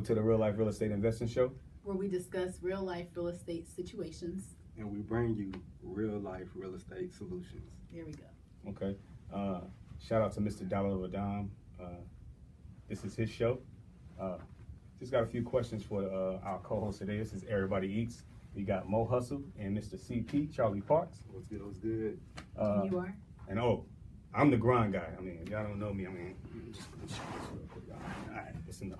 welcome to the Real Life Real Estate Investing Show, where we discuss real life real estate situations. And we bring you real life real estate solutions. There we go. Okay. Shout out to Mr. Dollar Dime. This is his show. Just got a few questions for our co-host today. This is Everybody Eats. We got Mo Hustle and Mr. CP, Charlie Parks. What's good? What's good? You are? And I'm the grind guy. I mean, if y'all don't know me, just real quick. All right, that's enough.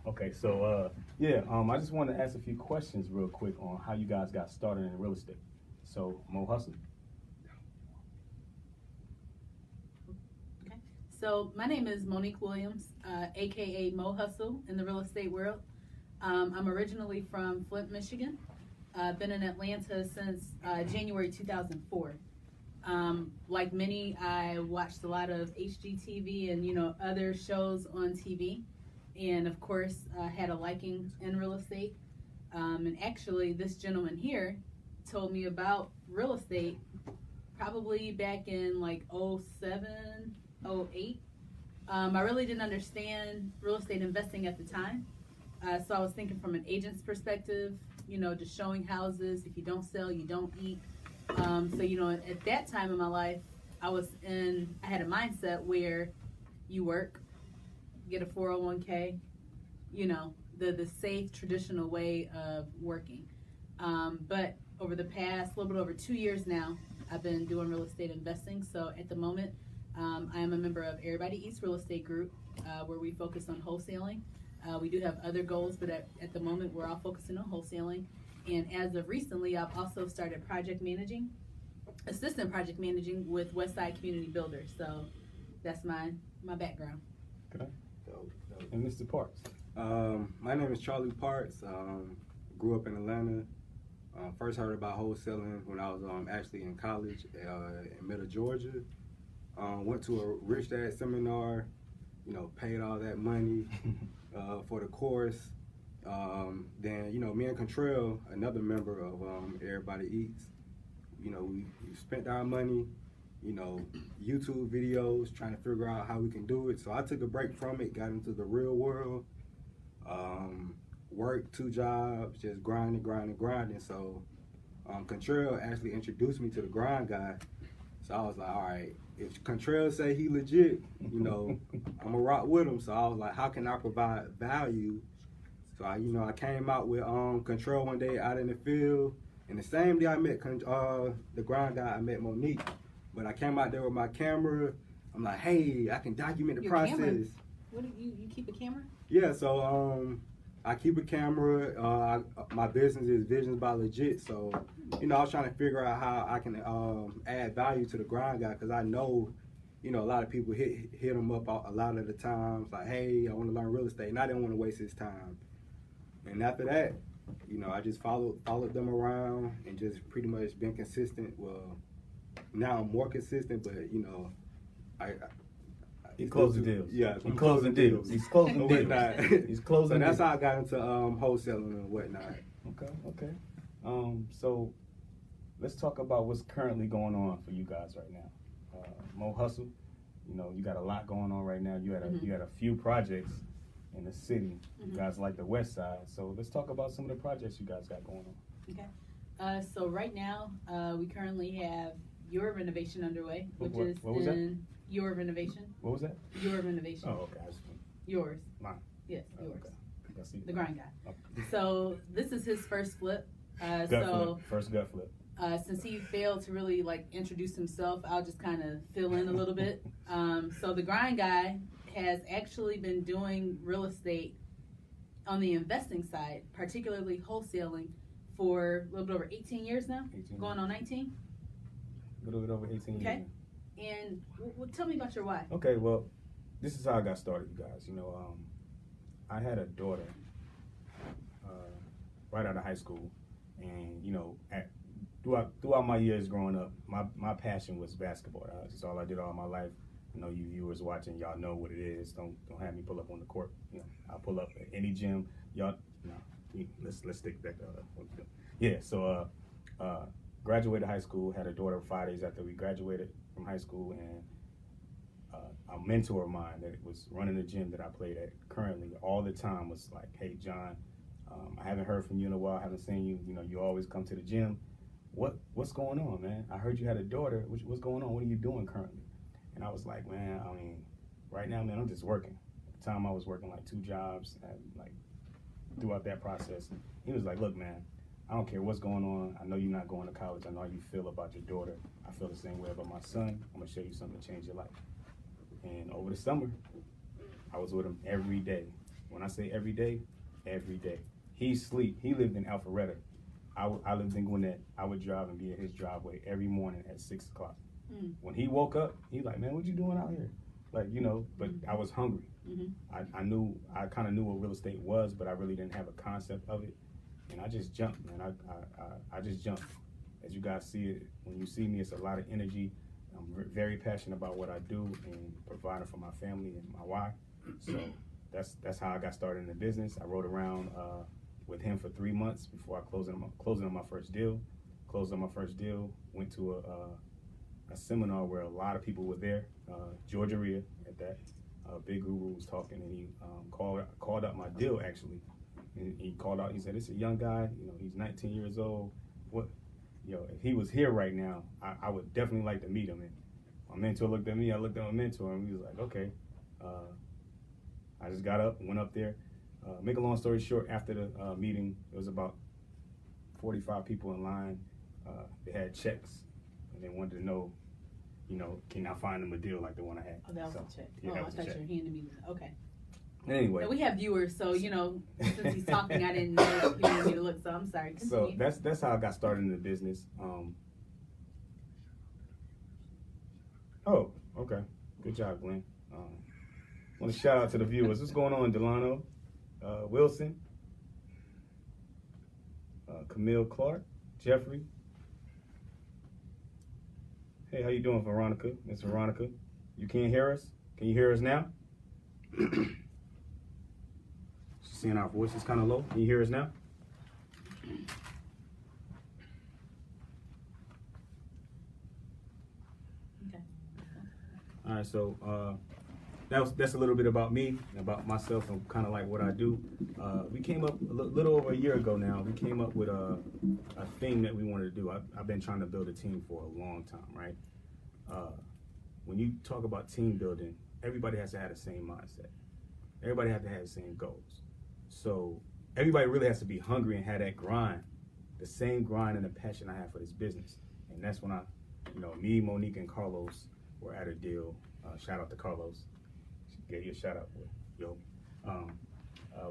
Okay, so I just wanted to ask a few questions real quick on how you guys got started in real estate. So, Mo Hustle. Okay. So my name is Monique Williams, aka Mo Hustle in the real estate world. I'm originally from Flint, Michigan. Been in Atlanta since January 2004. Like many, I watched a lot of HGTV and other shows on TV, and of course had a liking in real estate. And actually, this gentleman here told me about real estate probably back in like 07, 08. I really didn't understand real estate investing at the time, so I was thinking from an agent's perspective, just showing houses. If you don't sell, you don't eat. So at that time in my life, I had a mindset where you work, get a 401k, the safe traditional way of working. But over the past little bit over 2 years now, I've been doing real estate investing. So at the moment, I am a member of Everybody Eats Real Estate Group, where we focus on wholesaling. We do have other goals, but at the moment, we're all focusing on wholesaling. And as of recently, I've also started assistant project managing with Westside Community Builders. So that's my background. Okay. Dope. And Mr. Parks. My name is Charlie Parks. Grew up in Atlanta. First heard about wholesaling when I was actually in college in Middle Georgia. Went to a Rich Dad seminar, paid all that money for the course. Then, me and Contrell, another member of Everybody Eats, we spent our money, YouTube videos, trying to figure out how we can do it. So I took a break from it, got into the real world, worked 2 jobs, just grinding. So Contrell actually introduced me to the grind guy. So I was like, all right, if Contrell say he legit, I'm gonna rock with him. So I was like, how can I provide value? So I came out with Control one day out in the field, and the same day I met the grind guy, I met Monique. But I came out there with my camera. I'm like, hey, I can document the Your process. camera? What do you keep a camera? Yeah, so I keep a camera. My business is Visions by Legit. So I was trying to figure out how I can add value to the grind guy, because I know a lot of people hit him up a lot of the times like, hey, I want to learn real estate, and I didn't want to waste his time. And after that, I just followed them around and just pretty much been consistent. Well, now I'm more consistent, but He's closing deals. Yeah, He's closing deals. He's closing deals. He's closing. So that's deals. how I got into wholesaling and whatnot. Okay. So let's talk about what's currently going on for you guys right now. Mo Hustle, you got a lot going on right now. You had a few projects in the city. You guys like the West Side. So let's talk about some of the projects you guys got going on. Okay. So right now, we currently have Your Renovation underway, which What was that? Your Renovation. What was that? Your Renovation. Oh, okay. Yours. Mine. Yes, Oh, yours. okay. I see. The grind guy. Okay. So this is his first flip. Gut flip. First gut flip. Since he failed to really introduce himself, I'll just kind of fill in a little bit. So the grind guy has actually been doing real estate on the investing side, particularly wholesaling, for a little bit over 18 years now, 18. going on 19. A little bit over 18 years. Okay. And tell me about your why. Okay, well, this is how I got started, you guys. I had a daughter right out of high school, and throughout my years growing up, my passion was basketball. That's all I did all my life. You viewers watching, y'all know what it is. Don't have me pull up on the court. I'll pull up at any gym. Y'all, let's stick back to what we do. Yeah. So graduated high school. Had a daughter 5 days after we graduated from high school, and a mentor of mine that was running the gym that I played at currently all the time was like, hey, John, I haven't heard from you in a while. I haven't seen you. You know, you always come to the gym. What's going on, man? I heard you had a daughter. What's going on? What are you doing currently? And I was like, man, I mean, right now, man, I'm just working. At the time, I was working like 2 jobs, and like throughout that process. He was like, look, man, I don't care what's going on. I know you're not going to college. I know how you feel about your daughter. I feel the same way about my son. I'm gonna show you something to change your life. And over the summer, I was with him every day. When I say every day, he lived in Alpharetta. I lived in Gwinnett. I would drive and be at his driveway every morning at 6 o'clock. When he woke up, he's like, man, what you doing out here? Like, you know, but I was hungry. I kind of knew what real estate was, but I really didn't have a concept of it. And I just jumped, man. I just jumped. As you guys see it, when you see me, it's a lot of energy. I'm very passionate about what I do and providing for my family and my wife. So that's how I got started in the business. I rode around with him for 3 months before I closing on my first deal. Closed on my first deal. Went to a seminar where a lot of people were there. Georgia Rhea at that. Big Guru was talking, and he called out my deal actually. And he called out. He said, "It's a young guy. You know, he's 19 years old. What, you know, if he was here right now, I would definitely like to meet him." And my mentor looked at me. I looked at my mentor, and we was like, "Okay." I just got up and went up there. Make a long story short, after the meeting, there was about 45 people in line. They had checks, and they wanted to know, you know, can I find them a deal like the one I had? Oh, that was a check. Yeah, I that was a thought check. you were handing me the, okay. Anyway, Now, we have viewers, so, you know, since he's talking, I didn't know he wanted me to look, so I'm sorry. so Continue. that's how I got started in the business. Oh, okay. Good job, Glenn. Want to shout out to the viewers. What's going on, Delano? Wilson, Camille Clark, Jeffrey. Hey, how you doing, Veronica? Miss Veronica. You can't hear us? Can you hear us now? She's saying our voice is kind of low. Can you hear us now? Okay. All right, so that's a little bit about me, about myself, and kind of like what I do. We came up a little over a year ago now. We came up with a thing that we wanted to do. I've been trying to build a team for a long time, right? When you talk about team building, everybody has to have the same mindset. Everybody has to have the same goals. So everybody really has to be hungry and have that grind, the same grind and the passion I have for this business. And that's when me, Monique, and Carlos were at a deal. Shout out to Carlos. Gave you a shout out, boy. Yo.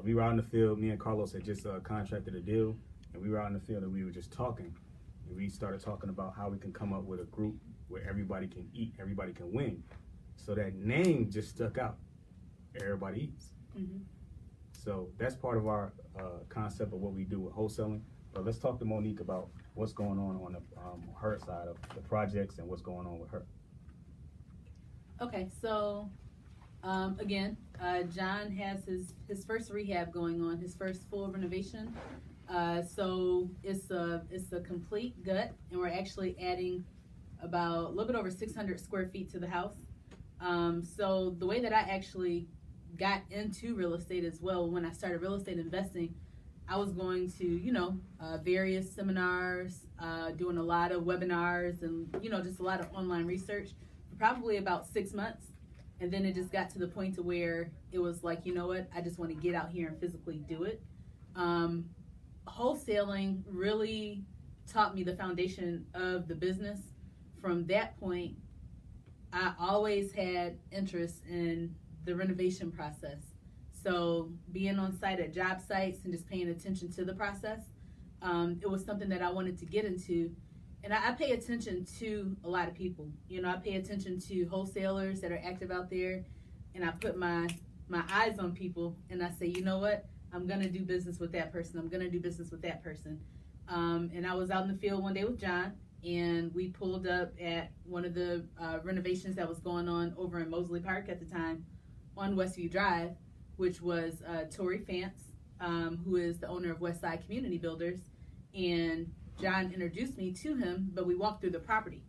We were out in the field. Me and Carlos had just contracted a deal, and we were out in the field and we were just talking. And we started talking about how we can come up with a group where everybody can eat, everybody can win. So that name just stuck out. Everybody eats. So that's part of our concept of what we do with wholesaling. But let's talk to Monique about what's going on the her side of the projects and what's going on with her. Okay, so again, John has his first rehab going on, his first full renovation. So it's a complete gut, and we're actually adding about a little bit over 600 square feet to the house. So the way that I actually got into real estate as well, when I started real estate investing, I was going to, various seminars, doing a lot of webinars and, just a lot of online research for probably about 6 months. And then it just got to the point to where it was like, you know what, I just want to get out here and physically do it. Wholesaling really taught me the foundation of the business. From that point, I always had interest in the renovation process. So being on site at job sites and just paying attention to the process, it was something that I wanted to get into. And I pay attention to a lot of people. I pay attention to wholesalers that are active out there, and I put my eyes on people, and I say, you know what? I'm going to do business with that person. I'm going to do business with that person. And I was out in the field one day with John, and we pulled up at one of the renovations that was going on over in Mosley Park at the time on Westview Drive, which was Tori Fance, who is the owner of Westside Community Builders. And John introduced me to him, but we walked through the property.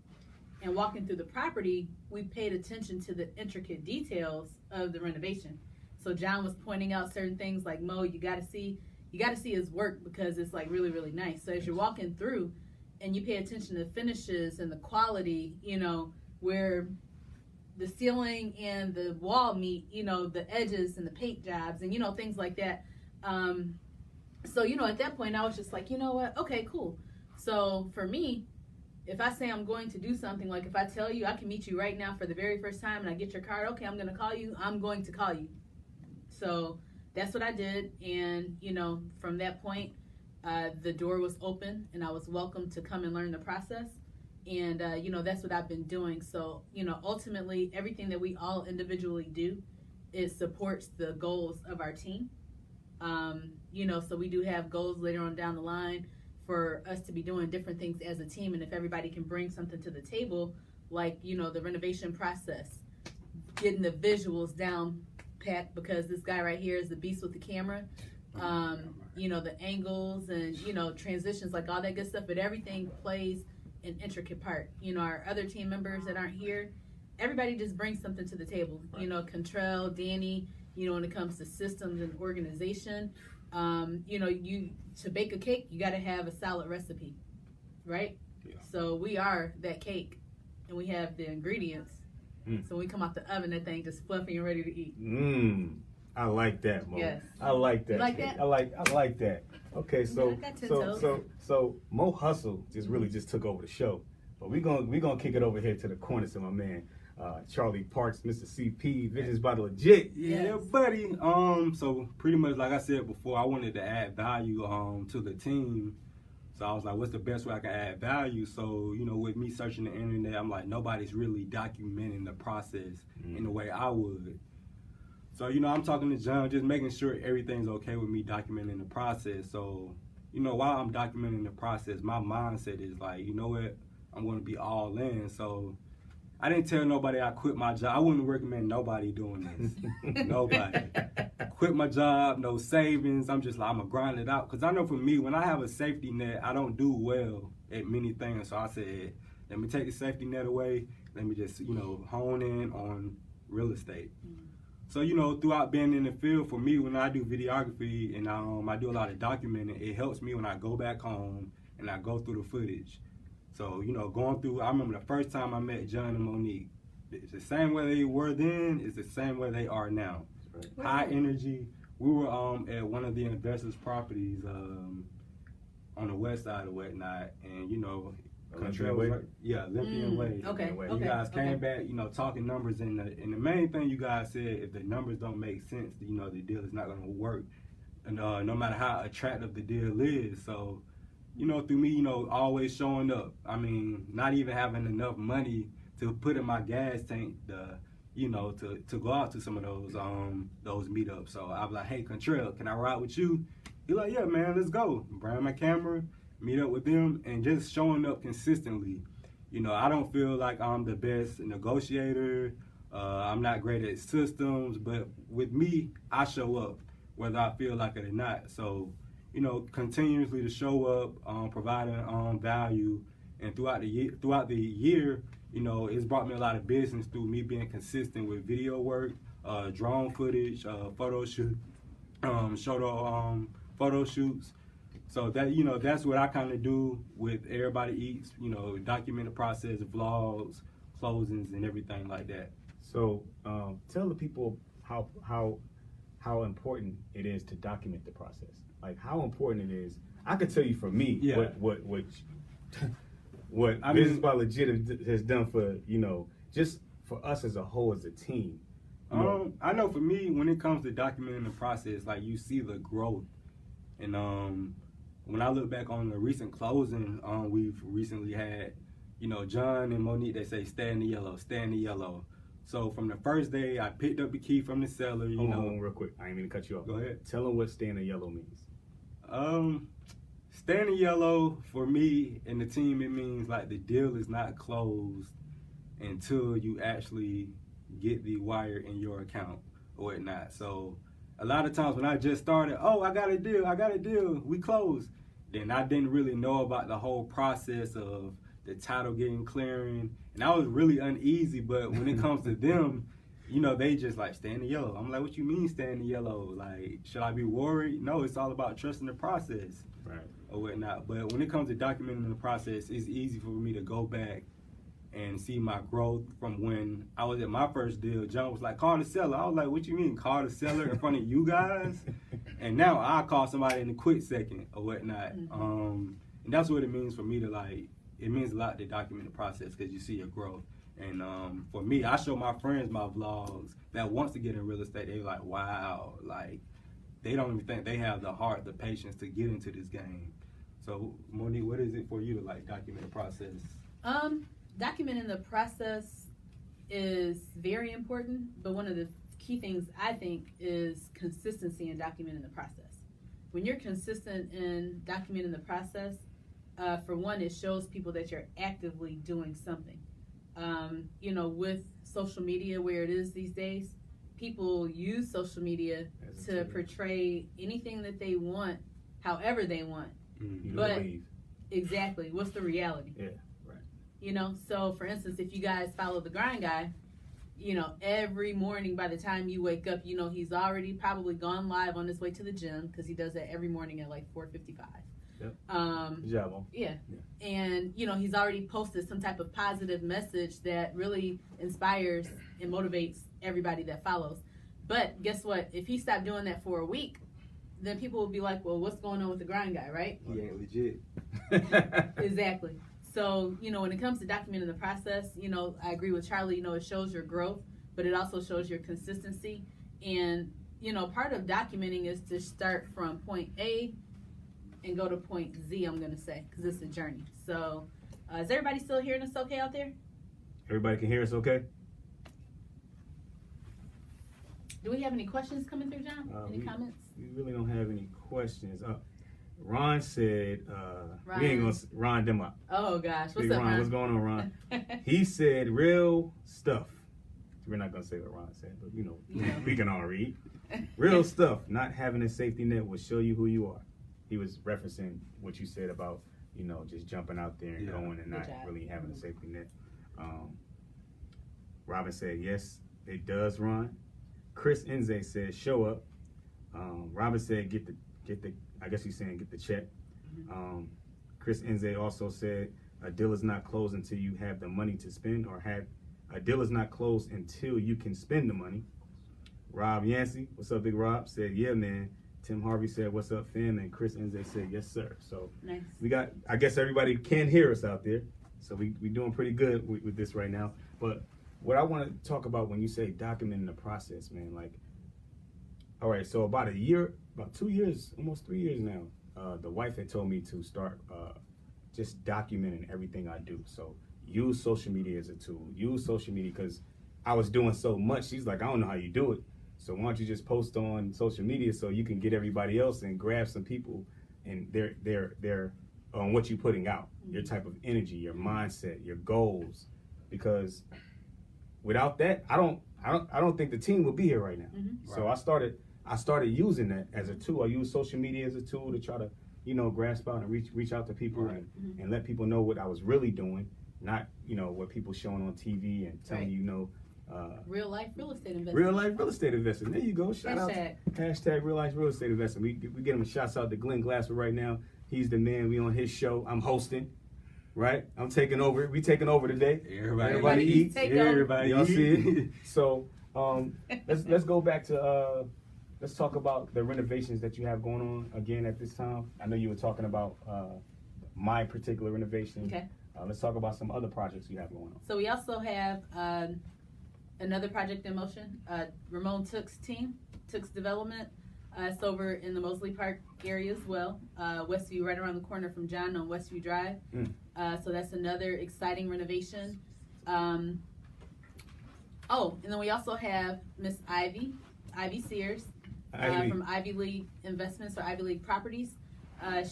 And walking through the property, we paid attention to the intricate details of the renovation. So John was pointing out certain things like, Mo, you got to see his work because it's like really, really nice. So as you're walking through and you pay attention to the finishes and the quality, you know, where the ceiling and the wall meet, you know, the edges and the paint jobs and, you know, things like that. So, you know, at that point I was just like, you know what? Okay, cool. So for me, if I say I'm going to do something, like if I tell you I can meet you right now for the very first time and I get your card, okay, I'm going to call you. I'm going to call you. So that's what I did. And, you know, from that point, the door was open and I was welcome to come and learn the process. And, you know, that's what I've been doing. So, you know, ultimately everything that we all individually do, it supports the goals of our team. You know, so we do have goals later on down the line for us to be doing different things as a team. And if everybody can bring something to the table, like, you know, the renovation process, getting the visuals down pat, because this guy right here is the beast with the camera. You know, the angles and, you know, transitions, like all that good stuff, but everything plays an intricate part. You know, our other team members that aren't here, everybody just brings something to the table. Right. You know, Contrell, Danny, you know, when it comes to systems and organization, you know, to bake a cake, you got to have a solid recipe, right? Yeah. So we are that cake, and we have the ingredients. So when we come out the oven, that thing just fluffy and ready to eat. I like that, Mo. Yes. I like that. You like that? I like that. Okay, so Mo Hustle really just took over the show, but we're gonna kick it over here to the corner to my man, Charlie Parks, Mr. CP, Visions by the Legit. Yeah, buddy. So pretty much like I said before, I wanted to add value to the team. So I was like, what's the best way I can add value? So, you know, with me searching the internet, I'm like, nobody's really documenting the process in the way I would. So, you know, I'm talking to John, just making sure everything's okay with me documenting the process. So, you know, while I'm documenting the process, my mindset is like, you know what, I'm going to be all in. So I didn't tell nobody I quit my job. I wouldn't recommend nobody doing this. Nobody. Quit my job, no savings. I'm just like, I'm going to grind it out. Because I know for me, when I have a safety net, I don't do well at many things. So I said, let me take the safety net away. Let me just, you know, hone in on real estate. So, you know, throughout being in the field, for me, when I do videography and I do a lot of documenting, it helps me when I go back home and I go through the footage. So, you know, going through, I remember the first time I met John and Monique. It's the same way they were then, it's the same way they are now. Right. High energy. We were at one of the investors' properties on the west side of whatnot, and, you know, Olympian Way? Yeah, Olympian Way. Okay. You guys came back, you know, talking numbers, and the main thing you guys said, if the numbers don't make sense, you know, the deal is not going to work, and no matter how attractive the deal is. So, you know, through me, you know, always showing up. I mean, not even having enough money to put in my gas tank, you know, to go out to some of those meetups. So I was like, hey, Contrell, can I ride with you? He's like, yeah, man, let's go. Bring my camera, meet up with them, and just showing up consistently. You know, I don't feel like I'm the best negotiator. I'm not great at systems, but with me, I show up whether I feel like it or not. So, you know, continuously to show up, providing value, and throughout the year, you know, it's brought me a lot of business through me being consistent with video work, drone footage, photo shoots. So that, you know, that's what I kind of do with Everybody Eats, you know, document the process, vlogs, closings, and everything like that. So tell the people how important it is to document the process. Like how important it is. I could tell you for me what Business by Legit has done for, you know, just for us as a whole, as a team. I know for me, when it comes to documenting the process, like you see the growth. And when I look back on the recent closing, we've recently had, you know, John and Monique, they say, stay in the yellow, stay in the yellow. So from the first day, I picked up the key from the seller. Hold on real quick. I ain't mean to cut you off. Go ahead. Tell them what stay in the yellow means. Stay in the yellow for me and the team, it means like the deal is not closed until you actually get the wire in your account or whatnot. So a lot of times when I just started, I got a deal, we closed. Then I didn't really know about the whole process of the title getting clearing, and I was really uneasy. But when it comes to them, you know, they just like stay in the yellow. I'm like, what you mean stay in the yellow? Like, should I be worried? No, it's all about trusting the process, Right. or whatnot. But when it comes to documenting the process, it's easy for me to go back and see my growth from when I was at my first deal. John was like, call the seller. I was like, what you mean, call the seller in front of you guys? And now I call somebody in a quick second or whatnot. And that's what it means for me to like, it means a lot to document the process because you see your growth. And for me, I show my friends my vlogs that wants to get in real estate. They're like, wow, like they don't even think they have the heart, the patience to get into this game. So Monique, what is it for you to like document the process? Documenting the process is very important, but one of the key things I think is consistency in documenting the process. When you're consistent in documenting the process, for one, it shows people that you're actively doing something. You know, with social media where it is these days, people use social media to portray anything that they want, however they want. But exactly, what's the reality? Yeah. You know, so for instance, if you guys follow the Grind Guy, you know, every morning by the time you wake up, you know, he's already probably gone live on his way to the gym because he does that every morning at like 4:55. Yep. Good job, yeah. And, you know, he's already posted some type of positive message that really inspires and motivates everybody that follows. But guess what? If he stopped doing that for a week, then people will be like, well, what's going on with the Grind Guy, right? He ain't legit. Exactly. So, you know, when it comes to documenting the process, you know, I agree with Charlie, you know, it shows your growth, but it also shows your consistency. And, you know, part of documenting is to start from point A and go to point Z, I'm going to say, because it's a journey. So, is everybody still hearing us okay out there? Everybody can hear us okay? Do we have any questions coming through, John? Any comments? We really don't have any questions. Ron said, Ron. we ain't gonna Ron them up. Oh gosh, what's Big up, Ron? Ron? What's going on, Ron? He said real stuff. We're not gonna say what Ron said, but you know, we can all read. Real stuff. Not having a safety net will show you who you are. He was referencing what you said about, you know, just jumping out there and going and not really having a safety net. Robin said, yes, it does, Ron. Chris Enze said, show up. Robin said, get the. I guess he's saying get the check. Chris Enze also said a deal is not closed until you have the money to spend, or a deal is not closed until you can spend the money. Rob Yancey, what's up, Big Rob? Said, yeah, man. Tim Harvey said, what's up, fam? And Chris Enze said, yes, sir. So nice. We got, I guess everybody can hear us out there. So we doing pretty good with this right now. But what I want to talk about when you say documenting the process, man, like, all right, so about 2 years, almost 3 years now, the wife had told me to start just documenting everything I do. So use social media as a tool. Use social media because I was doing so much. She's like, I don't know how you do it. So why don't you just post on social media so you can get everybody else and grab some people and they're on what you're putting out, your type of energy, your mindset, your goals. Because without that, I don't think the team would be here right now. Mm-hmm. So I started using that as a tool. I use social media as a tool to try to, you know, grasp out and reach out to people and let people know what I was really doing, not, you know, what people showing on TV and telling you know. Real life real estate investment. Real life real estate investment. There you go. Shout out. Hashtag real life real estate investment. We get him a shouts out to Glenn Glasser right now. He's the man. We on his show. I'm hosting. Right? I'm taking over. We taking over today. Everybody eats. Everybody y'all see it. So let's go back to let's talk about the renovations that you have going on again at this time. I know you were talking about my particular renovation. Okay. Let's talk about some other projects you have going on. So we also have another project in motion. Ramon Took's team, Took's Development. It's over in the Mosley Park area as well. Westview, right around the corner from John on Westview Drive. So that's another exciting renovation. And then we also have Miss Ivy Sears from Ivy League Investments or Ivy League Properties.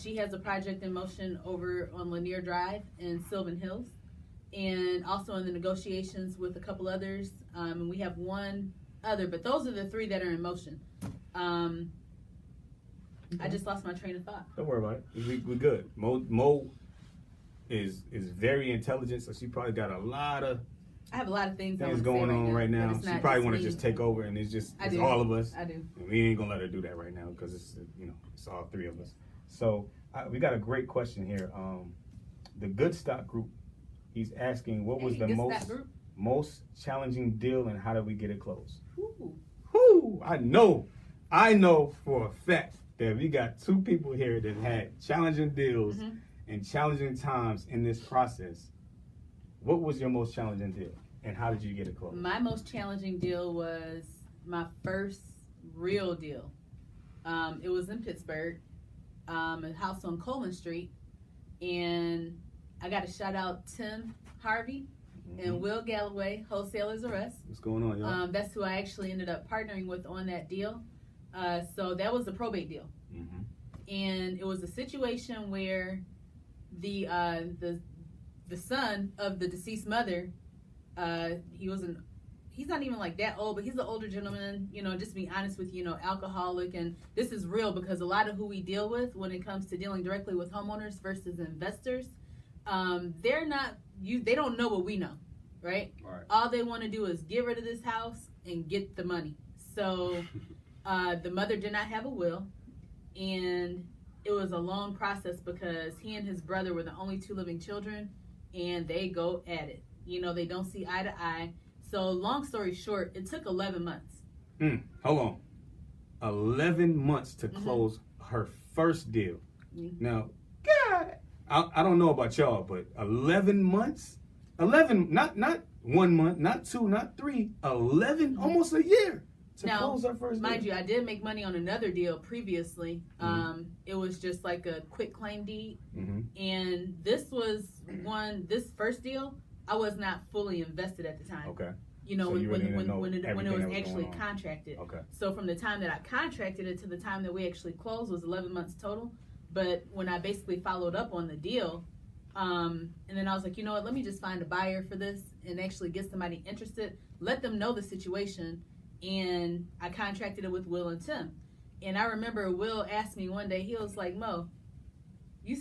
She has a project in motion over on Lanier Drive in Sylvan Hills, and also in the negotiations with a couple others. And we have one other, but those are the three that are in motion. I just lost my train of thought. Don't worry about it. We good. Mo is very intelligent, so she probably got a lot of I have a lot of things going on right now. but it's She not probably just want to me. just take over, and it's do. all of us. I do. And we ain't gonna let her do that right now because it's it's all three of us. So we got a great question here. The Good Stock Group, he's asking what was the Good Stock Group? most challenging deal and how did we get it closed? Ooh. Whoo! I know for a fact that we got two people here that had challenging deals and challenging times in this process. What was your most challenging deal, and how did you get it closed? My most challenging deal was my first real deal. It was in Pittsburgh, a house on Coleman Street, and I got to shout out Tim Harvey and Will Galloway, Wholesalers Arrest. What's going on, y'all? That's who I actually ended up partnering with on that deal. So that was the probate deal, and it was a situation where the son of the deceased mother, he's not even like that old, but he's an older gentleman, just to be honest with you, alcoholic. And this is real because a lot of who we deal with when it comes to dealing directly with homeowners versus investors, they don't know what we know, right? All they want to do is get rid of this house and get the money. So the mother did not have a will, and it was a long process because he and his brother were the only two living children, and they go at it. They don't see eye to eye. So long story short, it took 11 months. Hold on. 11 months to close her first deal. Now, God, I don't know about y'all, but 11 months? 11, not 1 month, not 2, not 3, 11, almost a year to close her first deal. Mind you, I did make money on another deal previously. It was just like a quick claim deed. And this first deal, I was not fully invested at the time. Okay. So when it was was actually going on. contracted. Okay. So from the time that I contracted it to the time that we actually closed was 11 months total. But when I basically followed up on the deal, and then I was like, you know what, let me just find a buyer for this and actually get somebody interested, let them know the situation. And I contracted it with Will and Tim. And I remember Will asked me one day, he was like, Mo, I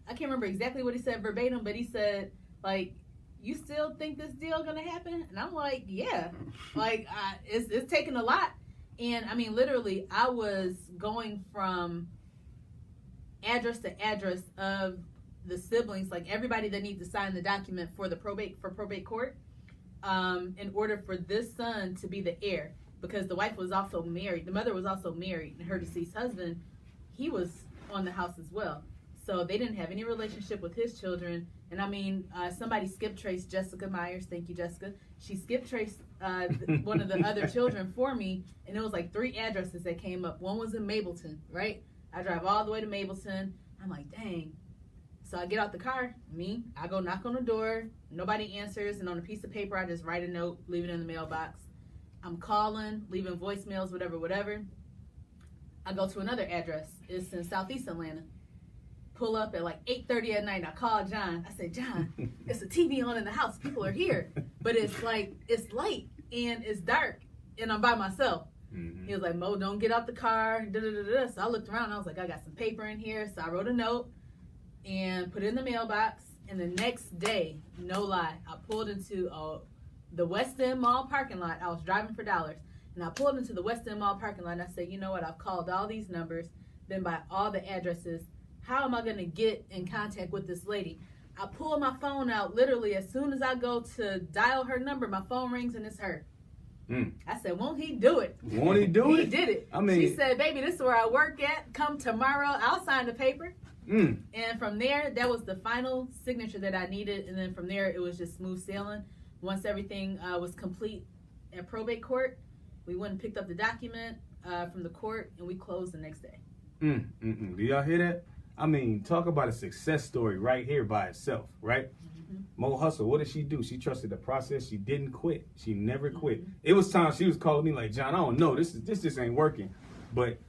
can't remember exactly what he said verbatim, but he said, like, you still think this deal gonna happen? And I'm like, yeah. Like, it's taken a lot. And I mean, literally, I was going from address to address of the siblings, like everybody that needs to sign the document for probate court, in order for this son to be the heir, because the wife was also married, the mother was also married, and her deceased husband, he was on the house as well. So they didn't have any relationship with his children. And I mean, somebody skip traced Jessica Myers. Thank you, Jessica. She skip traced one of the other children for me, and it was like 3 addresses that came up. One was in Mableton, right? I drive all the way to Mableton. I'm like, dang. So I get out the car, I go knock on the door, nobody answers, and on a piece of paper I just write a note, leave it in the mailbox. I'm calling, leaving voicemails, whatever. I go to another address. It's in Southeast Atlanta. Pull up at like 8:30 at night. I call John. I say, John, it's a TV on in the house. People are here. But it's late and it's dark and I'm by myself. He was like, Mo, don't get out the car. So I looked around. I was like, I got some paper in here. So I wrote a note and put it in the mailbox. And the next day, no lie, I pulled into the West End Mall parking lot. I was driving for dollars. And I pulled into the West End Mall parking lot and I said, you know what? I've called all these numbers, been by all the addresses. How am I going to get in contact with this lady? I pull my phone out literally as soon as I go to dial her number, my phone rings and it's her. I said, won't he do it? Won't he do it? He did it. I mean, she said, baby, this is where I work at. Come tomorrow. I'll sign the paper. And from there, that was the final signature that I needed. And then from there, it was just smooth sailing. Once everything was complete at probate court, we went and picked up the document from the court and we closed the next day. Do y'all hear that? I mean, talk about a success story right here by itself, right? Mo Hustle, what did she do? She trusted the process. She didn't quit. She never quit. It was times she was calling me like, John, I don't know. This just ain't working. But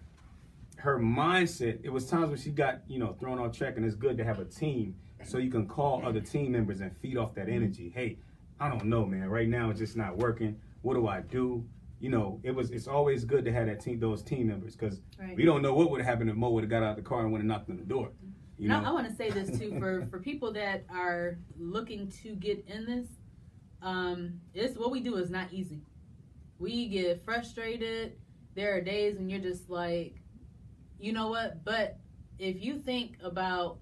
her mindset, it was times when she got, thrown off track, and it's good to have a team so you can call other team members and feed off that energy. Hey, I don't know, man. Right now it's just not working. What do I do? It's always good to have those team members because we don't know what would have happened if Mo would have got out of the car and went and knocked on the door. You know? I want to say this too for people that are looking to get in this. It's what we do is not easy. We get frustrated. There are days when you're just like, you know what? But if you think about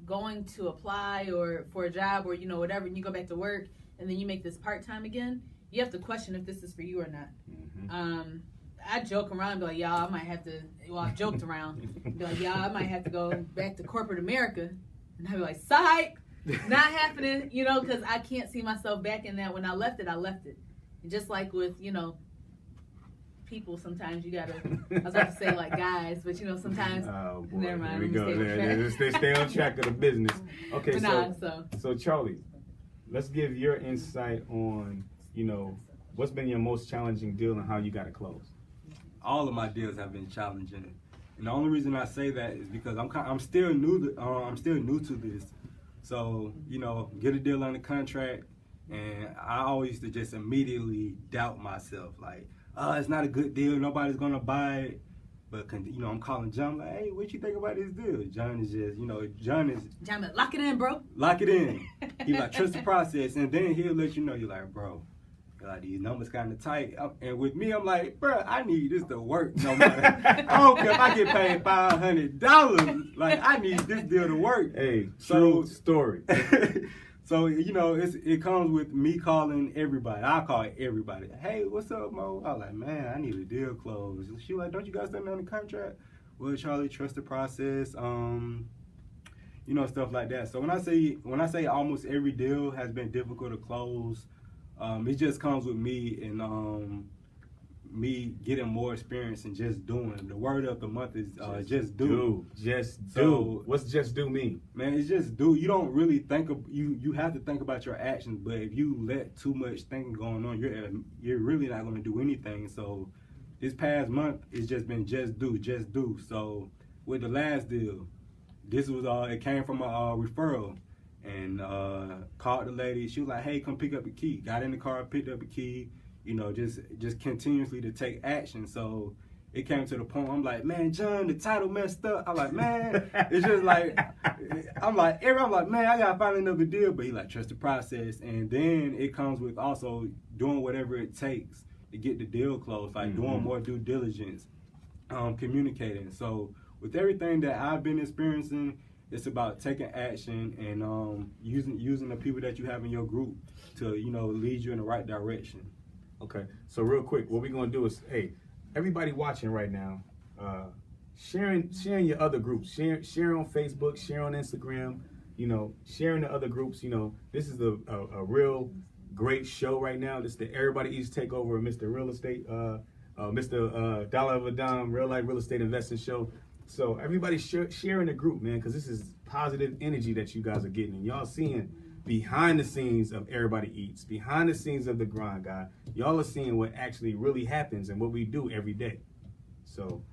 going to apply or for a job or whatever, and you go back to work and then you make this part-time again, you have to question if this is for you or not. Mm-hmm. I joke around and be like, y'all, I might have to, I've joked around, be like, y'all, I might have to go back to corporate America. And I'd be like, psych, not happening, because I can't see myself back in that. When I left it, I left it. And just like with, people, sometimes you gotta, I was about to say like guys, but sometimes, oh, boy. never mind. Here we go. Stay on track of the business. Okay, so Charlie, let's give your insight on, what's been your most challenging deal and how you got it closed. All of my deals have been challenging, and the only reason I say that is because I'm still new to this. So get a deal on the contract, and I always used to just immediately doubt myself, like, it's not a good deal, nobody's gonna buy it. But I'm calling John like, hey, what you think about this deal? John is just, John, lock it in, bro. Lock it in. He like, trust the process, and then he'll let you know. You're like, bro, like, these numbers kind of tight. And with me, I'm like, bro, I need this to work no matter. I don't care if I get paid $500. Like, I need this deal to work. Hey, true story. So, it comes with me calling everybody. I call everybody. Hey, what's up, Mo? I was like, man, I need a deal closed. She like, don't you guys stand on the contract? Well, Charlie, trust the process. Stuff like that. So when I say almost every deal has been difficult to close, it just comes with me and me getting more experience and just doing. The word of the month is just do. Just do. So, what's just do mean? Man, it's just do. You don't really think of you have to think about your actions, but if you let too much thinking going on, you're really not going to do anything. So this past month it's just been just do. So with the last deal, this was it came from a referral, and called the lady. She was like, hey, come pick up the key. Got in the car, picked up the key. Just continuously to take action. So it came to the point where I'm like, man, John, the title messed up. I'm like, man, it's just like, I'm like, man, I gotta find another deal. But he like, trust the process. And then it comes with also doing whatever it takes to get the deal closed, like doing more due diligence, communicating. So with everything that I've been experiencing, it's about taking action and using the people that you have in your group to, lead you in the right direction. Okay, so real quick, what we're gonna do is, hey, everybody watching right now, sharing your other groups, share on Facebook, share on Instagram, sharing the other groups. This is a real great show right now. This is the Everybody Eats Takeover of Mr. Real Estate, Mr. Dollar of a Dime, Real Life Real Estate Investing Show. So everybody share in the group, man, because this is positive energy that you guys are getting, and y'all seeing behind the scenes of Everybody Eats, behind the scenes of the grind, guy. Y'all are seeing what actually really happens and what we do every day. So,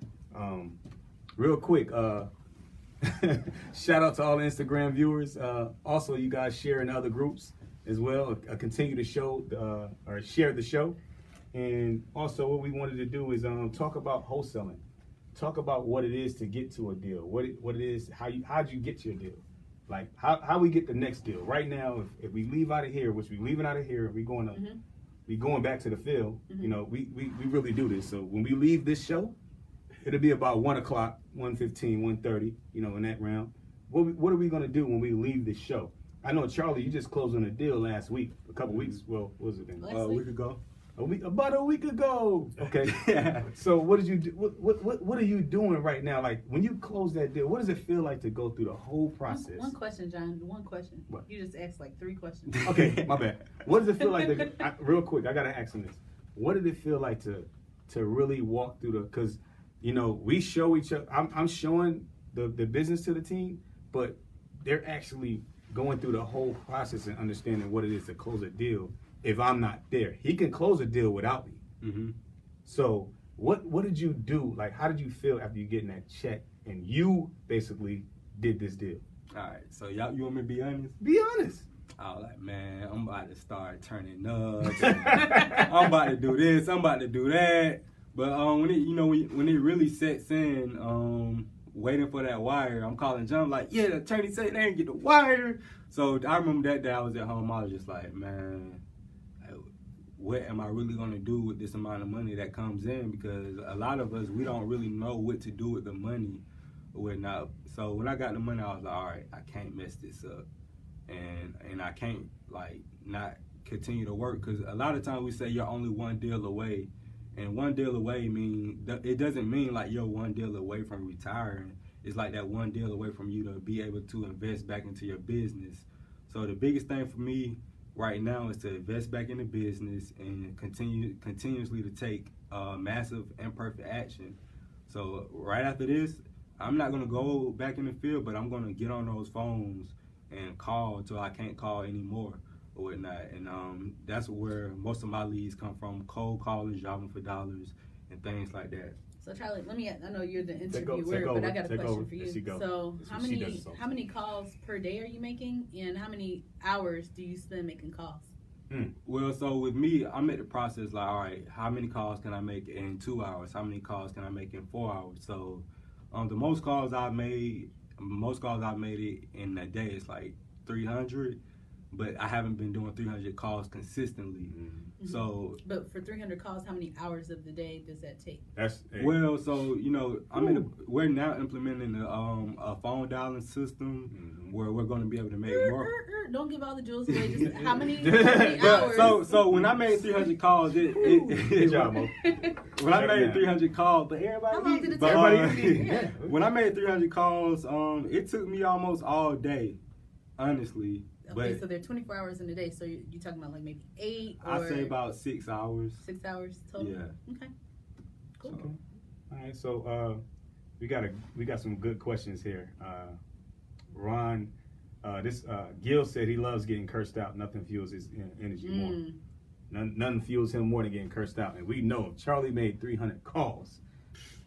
real quick, shout out to all the Instagram viewers. Also, you guys share in other groups as well. Continue to show or share the show. And also, what we wanted to do is talk about wholesaling. Talk about what it is to get to a deal. What it is, how'd you get to a deal? Like how we get the next deal. Right now, if we leave out of here, which we leaving out of here, we going back to the field. We really do this. So when we leave this show, it'll be about 1 o'clock, 1:15, 1:30, in that round. What are we gonna do when we leave this show? I know, Charlie, you just closed on a deal last week, a couple weeks. Well, what was it then? A week ago. About a week ago. Okay. Yeah. So what did you do? What are you doing right now? Like when you close that deal, what does it feel like to go through the whole process? One question, John. One question. What? You just asked like 3 questions. Okay, my bad. What does it feel like real quick, I gotta ask him this. What did it feel like to really walk through because we show each other. I'm showing the business to the team, but they're actually going through the whole process and understanding what it is to close a deal. If I'm not there, he can close a deal without me. Mm-hmm. So what did you do? Like, how did you feel after you getting that check and you basically did this deal? All right, so you want me to be honest? Be honest. I was like, man, I'm about to start turning up. I'm about to do this. I'm about to do that. But when it really sets in, waiting for that wire. I'm calling John like, yeah, the attorney said they didn't get the wire. So I remember that day I was at home. I was just like, man, what am I really going to do with this amount of money that comes in? Because a lot of us, we don't really know what to do with the money or whatnot. So when I got the money, I was like, all right, I can't mess this up. And I can't, like, not continue to work. Because a lot of times we say you're only one deal away. And one deal away it doesn't mean like you're one deal away from retiring. It's like that one deal away from you to be able to invest back into your business. So the biggest thing for me right now is to invest back in the business and continuously to take massive imperfect action. So right after this, I'm not gonna go back in the field, but I'm gonna get on those phones and call until I can't call anymore or whatnot. And that's where most of my leads come from: cold calling, jobbing for dollars, and things like that. So Charlie, I know you're the interviewer, but I got a question for you. So how many calls per day are you making, and how many hours do you spend making calls? Well, so with me, I'm at the process like, all right, how many calls can I make in 2 hours? How many calls can I make in 4 hours? So the most calls I've made it in a day is like 300. But I haven't been doing 300 calls consistently. Mm-hmm. So, but for 300 calls, how many hours of the day does that take? Well, so we're now implementing a phone dialing system where we're going to be able to make more. Don't give all the jewels away. Just how many hours? So when I made 300 calls, good job, Mo. When I made 300 calls, but everybody. How long did it take? When I made 300 calls, it took me almost all day, honestly. Okay, so they're 24 hours in a day. So you're talking about like maybe 8 or... I say about 6 hours. 6 hours total? Yeah. Okay. Cool. Okay. All right, so we got some good questions here. Ron, Gil said he loves getting cursed out. Nothing fuels his energy more. Nothing fuels him more than getting cursed out. And we know Charlie made 300 calls.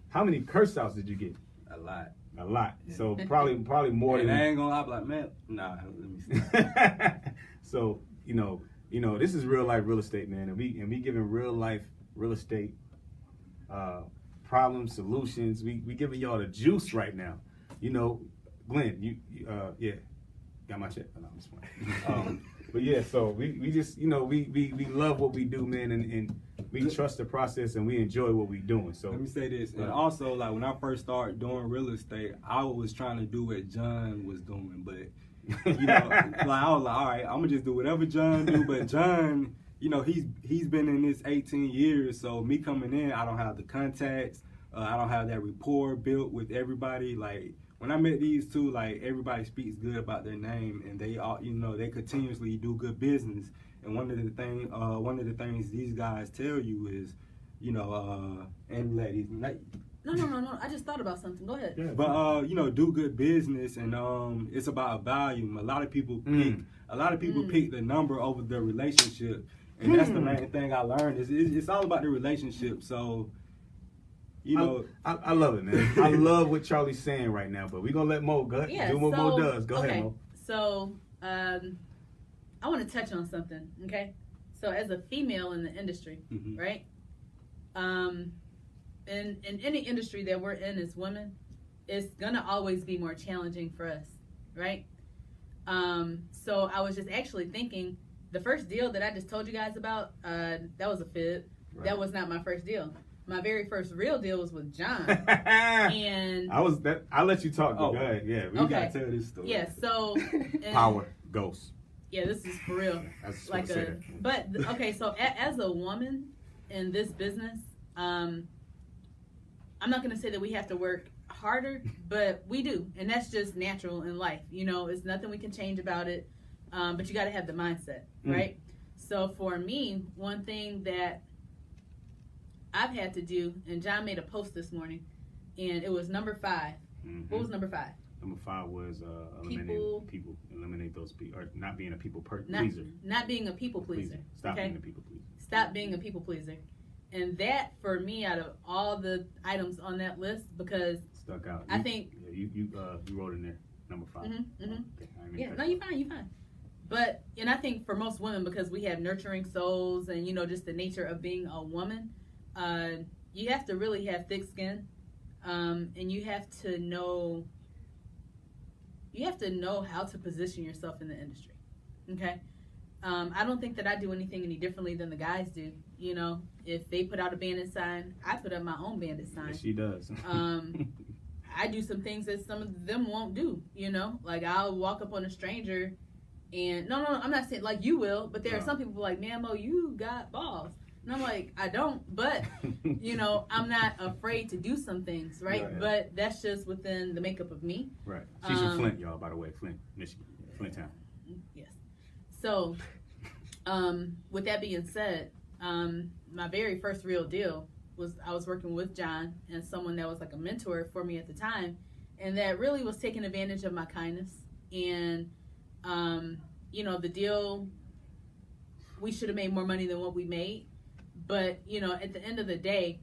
How many curse outs did you get? A lot. A lot. So probably more than. I ain't gonna lie, like, man, nah. Let me see. So this is real life real estate, man, and we giving real life real estate problems, solutions. We giving y'all the juice right now. Glenn, you got my check. No, I'm just playing. But yeah, so we just we love what we do, man, and we trust the process and we enjoy what we doing. So let me say this, and also like when I first started doing real estate, I was trying to do what John was doing, but like I was like, all right, I'm gonna just do whatever John do. But John, he's been in this 18 years, so me coming in, I don't have the contacts, I don't have that rapport built with everybody. Like when I met these two, like everybody speaks good about their name, and they all, they continuously do good business. And one of the things these guys tell you is, and ladies, No. I just thought about something. Go ahead. Yeah. But do good business, and it's about volume. A lot of people pick the number over the relationship, and that's the main thing I learned. It's all about the relationship. So. I love it, man. I love what Charlie's saying right now, but we're going to let Mo do what Mo does. Go ahead, Mo. So, I want to touch on something, okay? So, as a female in the industry, right? In any industry that we're in as women, it's going to always be more challenging for us, right? So, I was just actually thinking, the first deal that I just told you guys about, that was a fib. Right. That was not my first deal. My very first real deal was with John, and I'll let you talk. Go ahead. Yeah, we gotta tell this story. Yeah, so power ghost. Yeah, this is for real. So as a woman in this business, I'm not gonna say that we have to work harder, but we do, and that's just natural in life. It's nothing we can change about it, but you got to have the mindset, right? So for me, one thing that I've had to do, and John made a post this morning, and it was number 5. What was number 5? Number 5 was eliminate those people, or not being a people pleaser. Not being a people pleaser. Stop being a people pleaser. Stop being a people pleaser. And that, for me, out of all the items on that list, because stuck out. I think you wrote in there number 5. Yeah, no, you're fine. But and I think for most women, because we have nurturing souls, and just the nature of being a woman. You have to really have thick skin. and you have to know how to position yourself in the industry. Okay. I don't think that I do anything any differently than the guys do. You know, if they put out a bandit sign, I put up my own bandit sign. Yes, she does. I do some things that some of them won't do, you know? Like, I'll walk up on a stranger and, no, I'm not saying, like, you will, but there are some people like, man, Mo, you got balls. And I'm like, I don't, but, you know, I'm not afraid to do some things, right? Yeah. But that's just within the makeup of me. Right. She's from Flint, y'all, by the way. Flint, Michigan. Flint town. Yes. So, with that being said, my very first real deal was I was working with John and someone that was like a mentor for me at the time, and that really was taking advantage of my kindness. And you know, the deal, we should have made more money than what we made, but you know, at the end of the day,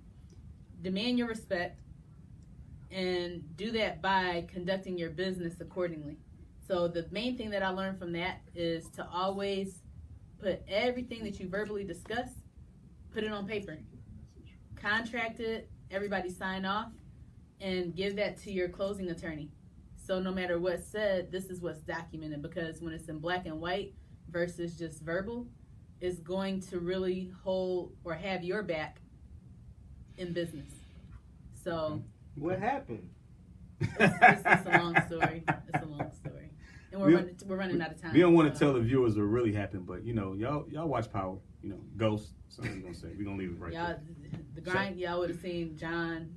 demand your respect and do that by conducting your business accordingly. So the main thing that I learned from that is to always put everything that you verbally discuss, put it on paper. Contract it, everybody sign off, and give that to your closing attorney. So no matter what's said, this is what's documented, because when it's in black and white versus just verbal, it's going to really hold or have your back in business. So what happened? It's a long story. It's a long story. And we're running out of time. We don't want to tell the viewers what really happened, but you know, y'all watch Power. You know, Ghost. Something we're gonna say. We're gonna leave it right y'all, there. The grind. Y'all would have seen John.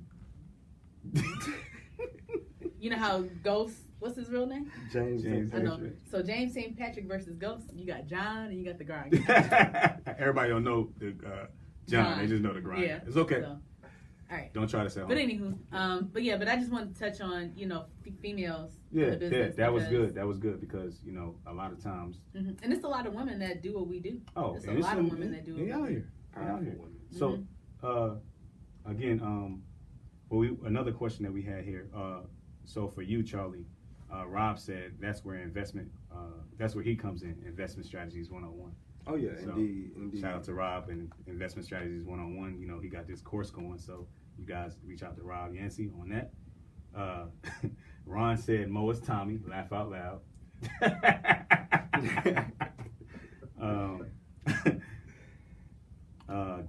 You know how Ghost? What's his real name? James. I know. So James St. Patrick versus Ghost. You got John and you got the grind. Everybody don't know the John. They just know the grind. Yeah. It's okay. So, all right. Don't try to say. But anywho, but I just wanted to touch on, you know, females. Yeah, in the business that was good. That was good because, you know, a lot of times. Mm-hmm. And it's a lot of women that do what we do. Oh, it's a lot of women that do it. They out here. Women. So, again, another question that we had here. So for you, Charlie, Rob said that's where that's where he comes in, investment strategies 101. Oh yeah, So, indeed. Shout out to Rob and Investment Strategies 101. You know, he got this course going, so you guys reach out to Rob Yancey on that. Ron said, Mo, it's Tommy. Laugh out loud.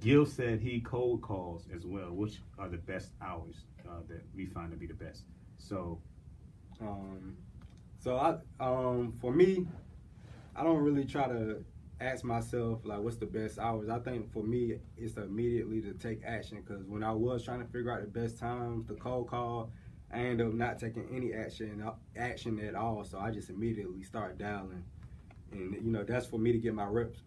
Gil said he cold calls as well, which are the best hours that we find to be the best. So, For me, I don't really try to ask myself like what's the best hours. I think for me it's immediately to take action, because when I was trying to figure out the best times to cold call, I ended up not taking any action at all. So I just immediately start dialing, and you know that's for me to get my reps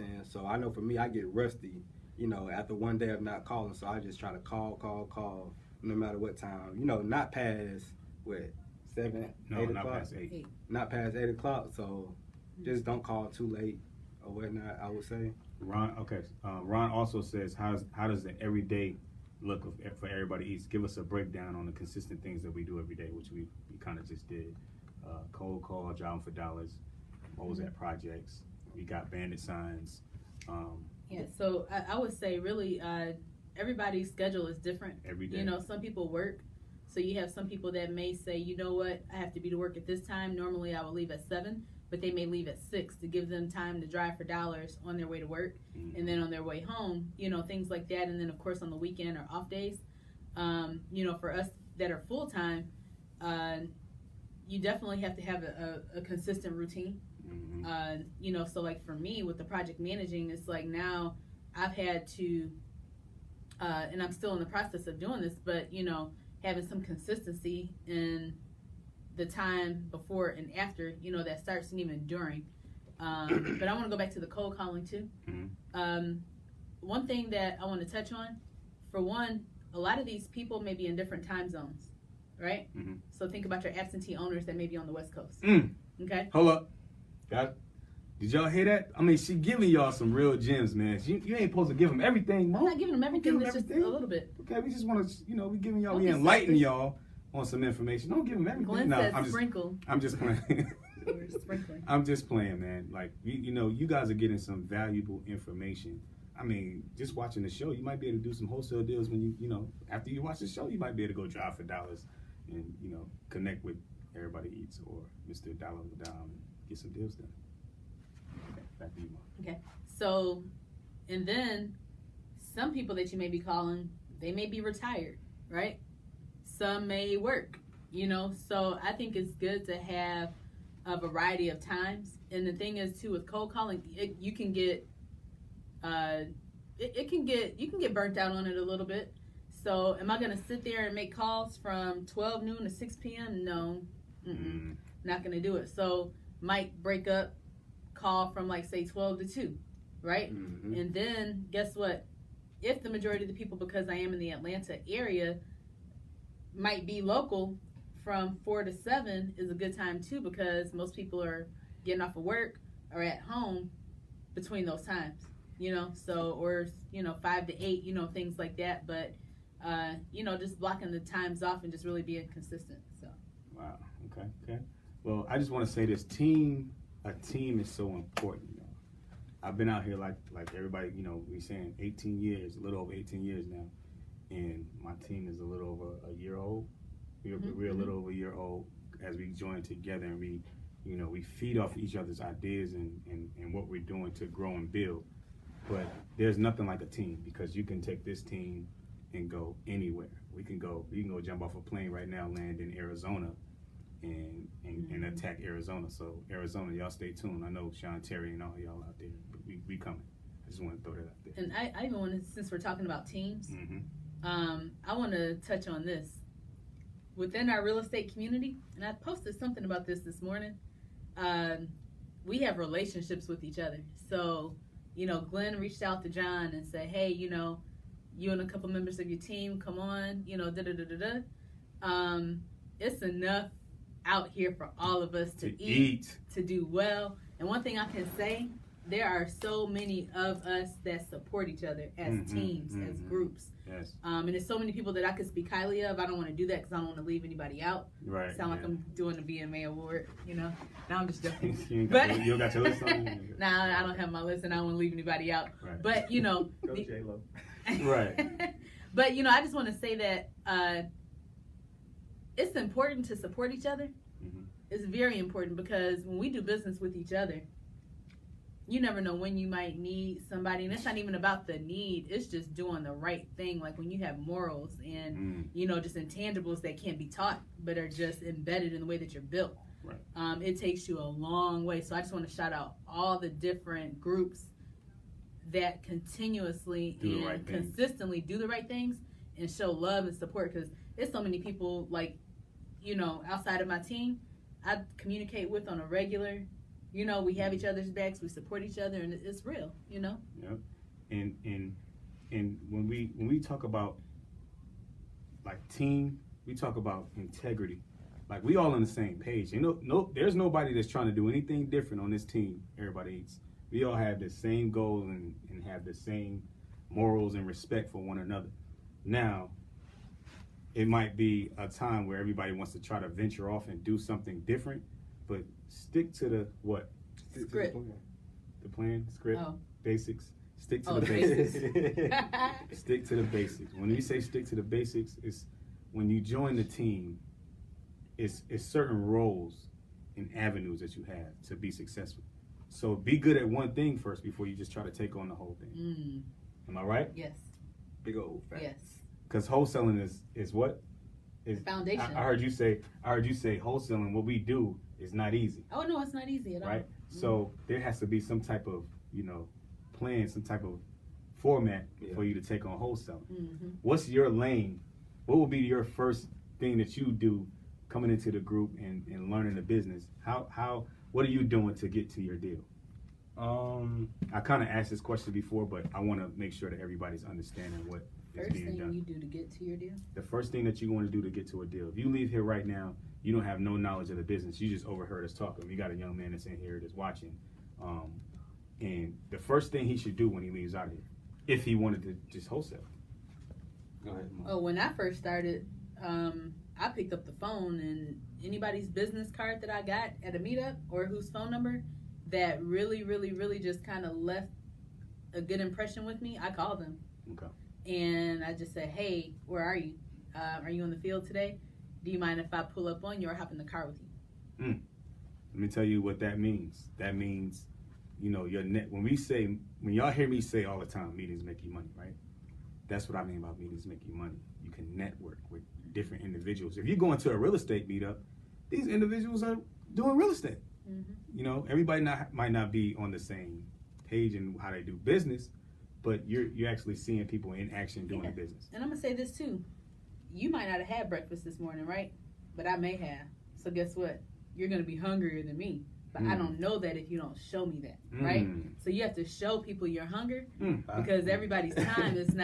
in. So I know for me I get rusty, you know, after one day of not calling. So I just try to call no matter what time. You know, not past 7, 8 not o'clock. past 8. Not past 8 o'clock. So just don't call too late or whatnot, I would say. Ron, okay. Ron also says, how does the everyday look for everybody eats? Give us a breakdown on the consistent things that we do every day, which we kind of just did. Cold call, job for dollars, Mozart projects. We got bandit signs. Yeah, so I would say really everybody's schedule is different. Every day. You know, some people work. So you have some people that may say, you know what, I have to be to work at this time. Normally I will leave at 7, but they may leave at 6 to give them time to drive for dollars on their way to work. Mm-hmm. And then on their way home, you know, things like that. And then of course on the weekend or off days, you know, for us that are full-time, you definitely have to have a consistent routine. Mm-hmm. You know, so like for me with the project managing, it's like now I've had to, and I'm still in the process of doing this, but you know, having some consistency in the time before and after, you know, that starts and even during. But I want to go back to the cold calling too. Mm-hmm. One thing that I want to touch on, for one, a lot of these people may be in different time zones, right? Mm-hmm. So think about your absentee owners that may be on the West Coast. Okay? Hold up. Did y'all hear that? I mean, she giving y'all some real gems, man. You ain't supposed to give them everything, I'm Mo. not giving them everything, Give it's them just everything. a little bit. Okay, we just want to, you know, we giving y'all, Don't we be enlighten selfish. y'all on some information. Don't give them everything. Glenn No, says sprinkle. I'm just playing. We're sprinkling. I'm just playing, man. Like, you know, you guys are getting some valuable information I mean, just watching the show, you might be able to do some wholesale deals when you know, after you watch the show, you might be able to go drive for dollars and, you know, connect with Everybody Eats or Mr. Dollar Down and get some deals done. Okay, back to you, Mom. Okay. So, and then some people that you may be calling, they may be retired, right? Some may work, you know. So I think it's good to have a variety of times. And the thing is too, with cold calling, you can get you can get burnt out on it a little bit. So am I going to sit there and make calls from 12 noon to 6 p.m.? No, not going to do it. So might break up, call from like say 12 to 2, right? Mm-hmm. And then guess what? If the majority of the people, because I am in the Atlanta area, might be local, from 4 to 7 is a good time too, because most people are getting off of work or at home between those times, you know. So, or, you know, 5 to 8, you know, things like that. But you know, just blocking the times off and just really being consistent. So Wow. Okay. Well, I just want to say this: a team is so important. You know, I've been out here like everybody. You know, we saying 18 years, a little over 18 years now, and my team is a little over a year old. We're a little over a year old as we join together, and we, you know, we feed off each other's ideas and what we're doing to grow and build. But there's nothing like a team, because you can take this team and go anywhere. You can go jump off a plane right now, land in Arizona, and attack Arizona. So Arizona, y'all stay tuned. I know Sean Terry and all y'all out there, but we coming. I just want to throw that out there. And I even want to, since we're talking about teams, I want to touch on this. Within our real estate community, and I posted something about this morning, we have relationships with each other. So, you know, Glenn reached out to John and said, hey, you know, you and a couple members of your team, come on, you know, it's enough out here for all of us to eat, to do well. And one thing I can say, there are so many of us that support each other as teams, as groups. Yes. And there's so many people that I could speak highly of. I don't want to do that because I don't want to leave anybody out. Right. Sound like I'm doing a BMA award, you know? No, I'm just joking. you don't got your list on? Nah, I don't have my list, and I don't want to leave anybody out. Right. But, you know. Go J-Lo. Right. But, you know, I just want to say that it's important to support each other. It's very important, because when we do business with each other, you never know when you might need somebody. And it's not even about the need. It's just doing the right thing. Like when you have morals and, you know, just intangibles that can't be taught, but are just embedded in the way that you're built. Right. It takes you a long way. So I just want to shout out all the different groups that continuously and consistently do the right things and show love and support. Because there's so many people, like, you know, outside of my team, I communicate with on a regular. You know, we have each other's backs, we support each other, and it's real, you know? Yep. And when we talk about, like, team, we talk about integrity. Like, we all on the same page. You know, there's nobody that's trying to do anything different on this team. Everybody Eats. We all have the same goals and have the same morals and respect for one another. Now, it might be a time where everybody wants to try to venture off and do something different, but stick to the what? Script. The plan, script, basics. Stick to the basics. Stick to the basics. When we say stick to the basics, it's when you join the team, it's certain roles and avenues that you have to be successful. So be good at one thing first before you just try to take on the whole thing. Am I right? Yes. Big old fact. Yes. Because wholesaling is what? Is foundation. I heard you say wholesaling. What we do is not easy. Oh no, it's not easy at all. Right. So there has to be some type of, you know, plan, some type of format for you to take on wholesaling. What's your lane? What will be your first thing that you do coming into the group and learning the business? What are you doing to get to your deal? I kind of asked this question before, but I want to make sure that everybody's understanding what is being done. First thing you do to get to your deal? The first thing that you want to do to get to a deal. If you leave here right now, you don't have no knowledge of the business. You just overheard us talking. We got a young man that's in here that's watching. And the first thing he should do when he leaves out of here, if he wanted to just wholesale. Go ahead, Mom. Oh, when I first started, I picked up the phone, and anybody's business card that I got at a meetup or whose phone number that really, really, really just kind of left a good impression with me, I call them. Okay. And I just say, hey, where are you? Are you in the field today? Do you mind if I pull up on you or hop in the car with you? Let me tell you what that means. That means, you know, your net. When y'all hear me say all the time, meetings make you money, right? That's what I mean about meetings make you money. You can network with different individuals. If you go into a real estate meetup, these individuals are doing real estate. Mm-hmm. You know, everybody might not be on the same page in how they do business, but you're actually seeing people in action doing the business. And I'm gonna say this too. You might not have had breakfast this morning, right? But I may have. So guess what? You're gonna be hungrier than me. But I don't know that if you don't show me that, right? So you have to show people your hunger because everybody's time is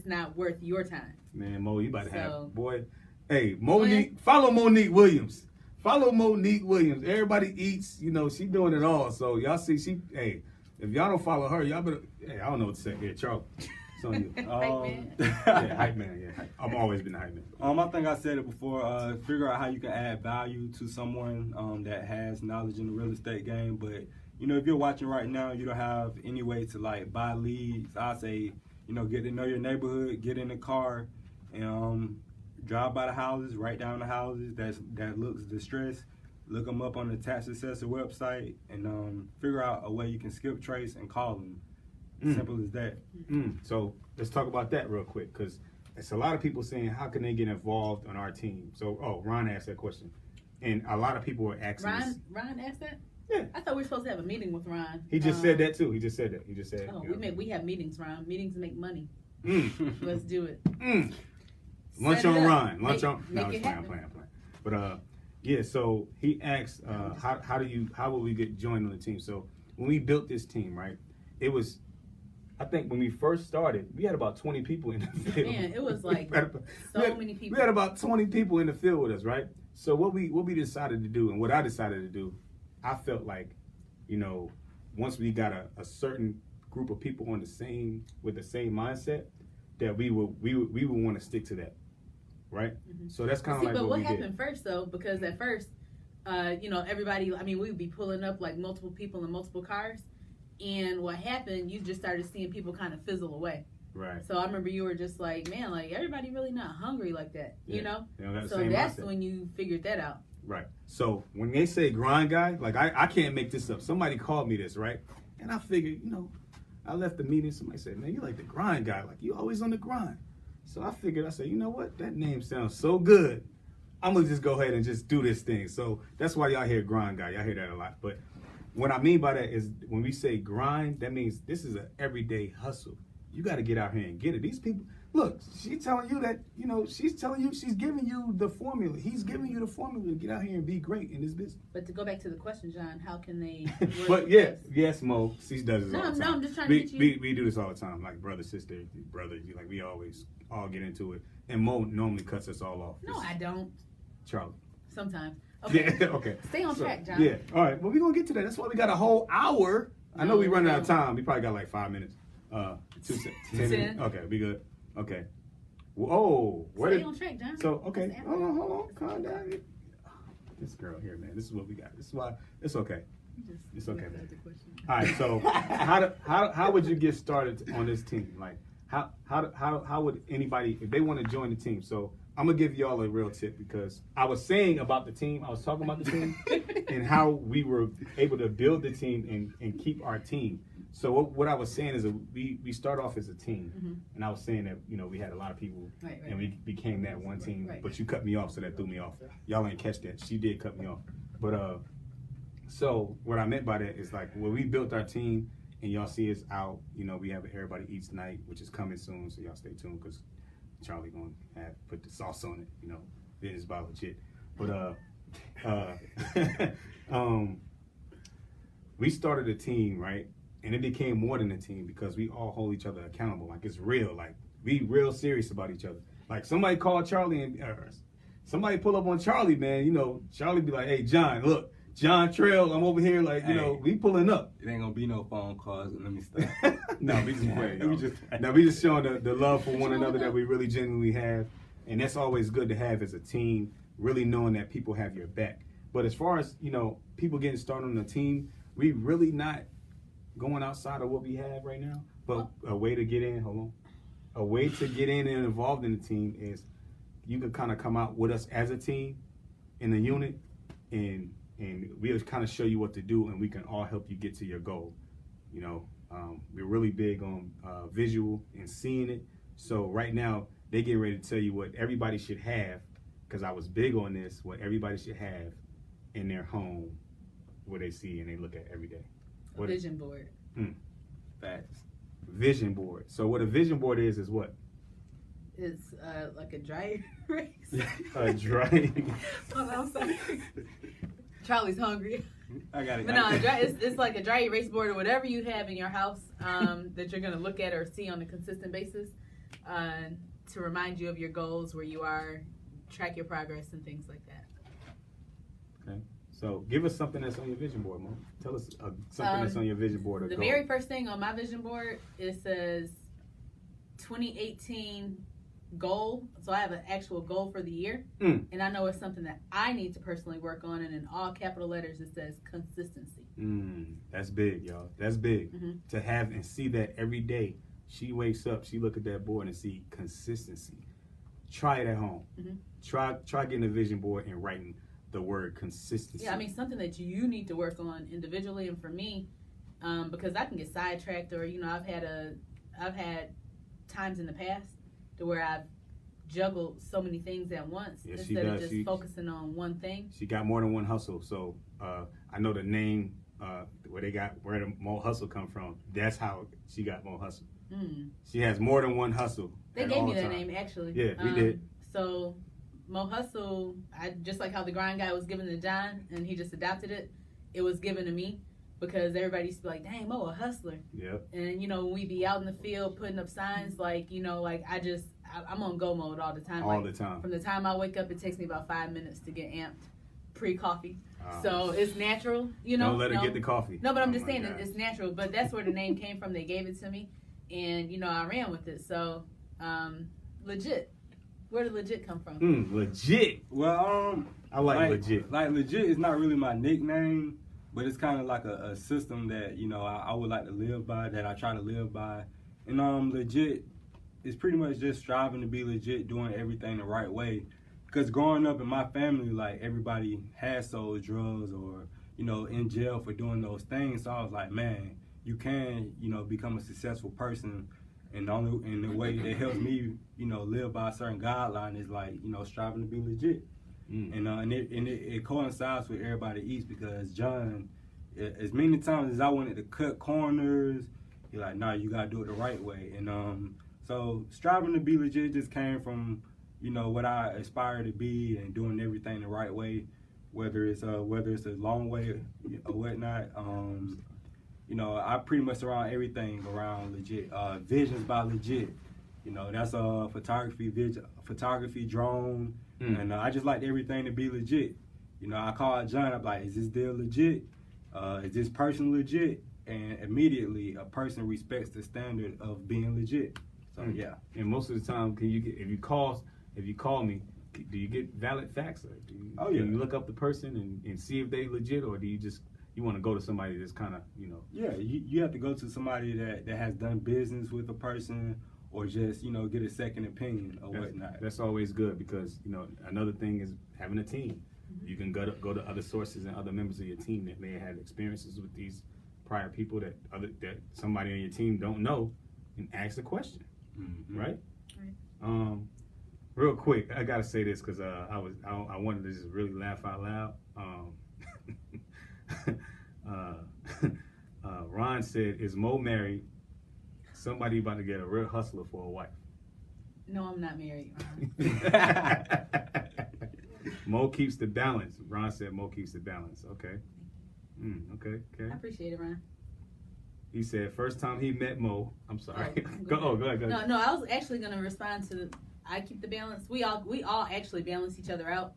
not worth your time. Man, Mo, you about to have, boy. Hey, Monique, follow Monique Williams. Follow Monique Williams. Everybody eats, you know, she doing it all. So y'all see, if y'all don't follow her, y'all better, I don't know what to say. Here, Charles, it's on you. Hype man. Yeah, hype man, yeah. I've always been a hype man. I think I said it before, figure out how you can add value to someone that has knowledge in the real estate game. But, you know, if you're watching right now, you don't have any way to, like, buy leads. I say, you know, get to know your neighborhood, get in the car, and drive by the houses, write down the houses that looks distressed, look them up on the tax assessor website, and figure out a way you can skip trace and call them. Simple as that. So let's talk about that real quick, because it's a lot of people saying, how can they get involved on our team? So, Ron asked that question. And a lot of people were asking this. Ron asked that? Yeah. I thought we were supposed to have a meeting with Ron. He just said that too. He just said that. He just said, oh, we have meetings, Ron. Meetings make money. Let's do it. Lunch on Ron. Lunch on. No, I'm playing. But yeah. So he asked, how will we get joined on the team? So when we built this team, right? It was, I think when we first started, we had about 20 people in the field. Man, it was like many people. We had about 20 people in the field with us, right? So what we decided to do, and what I decided to do, I felt like, you know, once we got a certain group of people with the same mindset, that we would want to stick to that, right? So that's kind of like but what we happened did. first though, because at first, you know, everybody. I mean, we would be pulling up like multiple people in multiple cars, and what happened? You just started seeing people kind of fizzle away. Right. So I remember you were just like, man, like everybody really not hungry like that, you know? So that's mindset. when you figured that out. Right. So when they say grind guy, like I can't make this up. Somebody called me this, right? And I figured, you know, I left the meeting. Somebody said, man, you like the grind guy. Like you always on the grind. So I figured, I said, you know what? That name sounds so good. I'm going to just go ahead and just do this thing. So that's why y'all hear grind guy. Y'all hear that a lot. But what I mean by that is when we say grind, that means this is an everyday hustle. You got to get out here and get it. These people, look, she's telling you that, you know, she's giving you the formula. He's giving you the formula to get out here and be great in this business. But to go back to the question, John, how can they But yeah, yes, Mo, she does this all the time. No, I'm just trying to get you. We do this all the time, like brother, sister, brother, like we always all get into it. And Mo normally cuts us all off. No, I don't. Charlie. Sometimes. Okay. Yeah, okay. Stay on track, John. Yeah, all right. Well, we're going to get to that. That's why we got a whole hour. I know we're running out of time. We probably got like 5 minutes. 10 minutes. Okay, we good. Okay. Whoa. Stay on track, John. So, okay. Hold on. Calm down. This girl here, man. This is what we got. This is why. It's okay. It's okay, man. All right. So, how would you get started on this team? Like, how would anybody, if they want to join the team? So, I'm gonna give y'all a real tip because I was saying about the team. I was talking about the team and how we were able to build the team and keep our team. So what I was saying is we start off as a team, and I was saying that, you know, we had a lot of people, and we became that one team. Right. But you cut me off, so that threw me off. Y'all ain't catch that. She did cut me off. But so what I meant by that is like when we built our team, and y'all see us out. You know, we have Everybody Eats Night, which is coming soon. So y'all stay tuned because Charlie gonna put the sauce on it. You know, it's about legit. But we started a team, right? And it became more than a team because we all hold each other accountable. Like it's real. Like we real serious about each other. Like somebody called Charlie and somebody pull up on Charlie, man. You know, Charlie be like, "Hey, John, look, John Trail, I'm over here." Like, you know, we pulling up. It ain't gonna be no phone calls. Let me stop. No, we just playing. We just showing the love for one another that we really genuinely have, and that's always good to have as a team. Really knowing that people have your back. But as far as, you know, people getting started on the team, we really not going outside of what we have right now. But a way to get in, a way to get in and involved in the team is you can kind of come out with us as a team in the unit, and we'll kind of show you what to do, and we can all help you get to your goal. You know, we're really big on visual and seeing it. So right now, they get ready to tell you what everybody should have, because I was big on this, what everybody should have in their home, where they see and they look at every day. A vision board. Facts. Vision board. So what a vision board is what? It's like a dry erase. A dry. Oh, I'm sorry. Charlie's hungry. I got it. But no, it's like a dry erase board or whatever you have in your house that you're going to look at or see on a consistent basis to remind you of your goals, where you are, track your progress, and things like that. Okay. So give us something that's on your vision board, Mo. Tell us something that's on your vision board. The very first thing on my vision board, it says 2018 goal. So I have an actual goal for the year. And I know it's something that I need to personally work on. And in all capital letters, it says consistency. That's big, y'all. That's big. To have and see that every day. She wakes up, she look at that board and see consistency. Try it at home. Try getting a vision board and writing the word consistency. Yeah, I mean, something that you need to work on individually, and for me, because I can get sidetracked, or I've had times in the past to where I've juggled so many things at once instead of just focusing on one thing. She got more than one hustle, so I know the name where the Mo Hustle come from. That's how she got Mo Hustle. She has more than one hustle. They gave me that name, actually. Yeah, we did. So Mo Hustle, just like how the grind guy was given to John and he just adopted it, it was given to me because everybody used to be like, dang, Mo, a hustler. Yep. And, when we be out in the field putting up signs, I'm on go mode all the time. All the time. From the time I wake up, it takes me about 5 minutes to get amped pre-coffee. So it's natural, Don't let her get the coffee. No, but I'm just saying it's natural. But that's where the name came from. They gave it to me. And, I ran with it. So, legit. Where did legit come from? Legit. Well, I like legit. Like legit is not really my nickname, but it's kind of like a system that I would like to live by, that I try to live by. And legit is pretty much just striving to be legit, doing everything the right way. Because growing up in my family, like everybody has sold drugs or in jail for doing those things. So I was like, man, you can become a successful person. And the way that helps me, live by a certain guideline is like, striving to be legit. And it coincides with everybody eats, because John, as many times as I wanted to cut corners, he's like, nah, you gotta do it the right way. And so striving to be legit just came from, what I aspire to be and doing everything the right way, whether it's a long way or whatnot. I pretty much surround everything around legit. Visions by legit. That's photography, drone, and I just like everything to be legit. I call John. I'm like, is this deal legit? Is this person legit? And immediately, a person respects the standard of being legit. So yeah. And most of the time, if you call me, do you get valid facts? Or can you look up the person and see if they legit, or do you just want to go to somebody that's kind of, Yeah, you have to go to somebody that has done business with a person, or just, get a second opinion or whatnot. That's always good, because, another thing is having a team. You can go to other sources and other members of your team that may have had experiences with these prior people that somebody on your team don't know, and ask a question, right? Real quick, I gotta say this because I wanted to just really laugh out loud. Ron said, "Is Mo married? Somebody about to get a real hustler for a wife." No, I'm not married, Ron. Mo keeps the balance. Ron said Mo keeps the balance. Okay. Okay. I appreciate it, Ron. He said first time he met Mo. I'm sorry. Go ahead. No, I was actually gonna respond to I keep the balance. We all actually balance each other out.